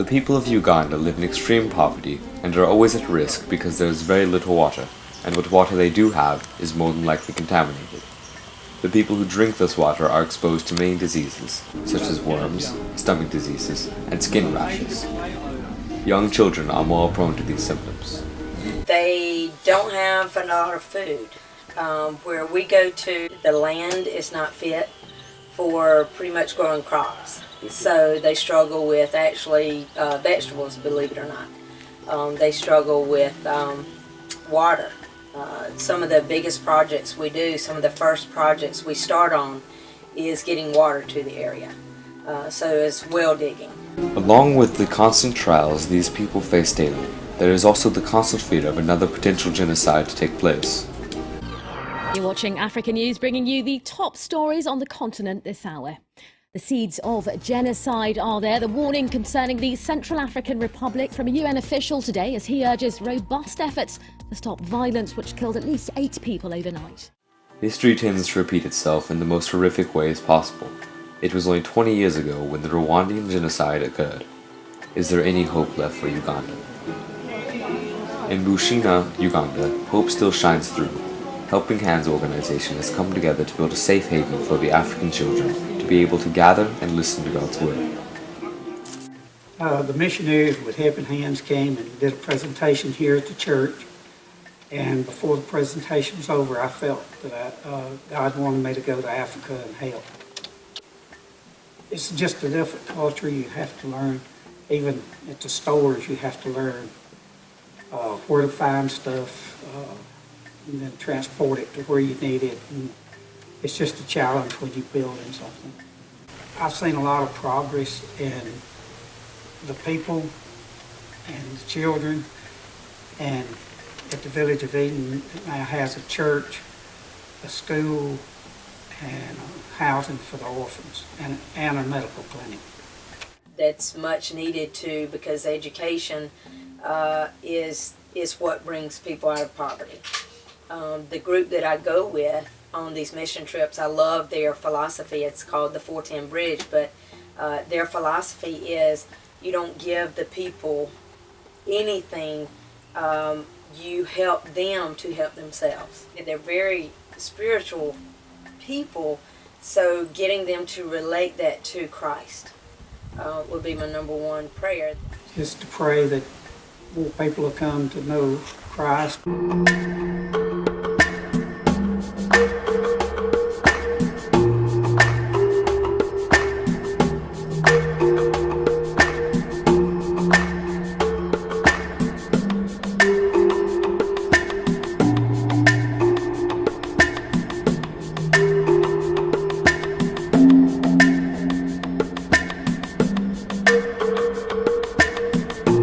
The people of Uganda live in extreme poverty and are always at risk because there is very little water, and what water they do have is more than likely contaminated. The people who drink this water are exposed to many diseases, such as worms, stomach diseases, and skin rashes. Young children are more prone to these symptoms. They don't have a lot of food. Where we go to, the land is not fit for pretty much growing crops. So they struggle with actually vegetables, believe it or not. They struggle with water. Some of the biggest projects we do, some of the first projects we start on is getting water to the area. So it's well digging. Along with the constant trials these people face daily, there is also the constant fear of another potential genocide to take place. You're watching Africa News, bringing you the top stories on the continent this hour. The seeds of genocide are there. The warning concerning the Central African Republic from a UN official today as he urges robust efforts to stop violence which killed at least 8 people overnight. History tends to repeat itself in the most horrific ways possible. It was only 20 years ago when the Rwandan genocide occurred. Is there any hope left for Uganda? In Bushina, Uganda, hope still shines through. Helping Hands organization has come together to build a safe haven for the African children to be able to gather and listen to God's word. The missionaries with Helping Hands came and did a presentation here at the church. And before the presentation was over, I felt that God wanted me to go to Africa and help. It's just a different culture. You have to learn, even at the stores, you have to learn where to find stuff and then transport it to where you need it. And it's just a challenge when you're building something. I've seen a lot of progress in the people and the children, and at the Village of Eden it now has a church, a school, and housing for the orphans, and a medical clinic. That's much needed too, because education is what brings people out of poverty. The group that I go with on these mission trips, I love their philosophy. It's called the 410 Bridge, but their philosophy is you don't give the people anything, you help them to help themselves. They're very spiritual people, so getting them to relate that to Christ would be my number one prayer. Just to pray that more people will come to know Christ.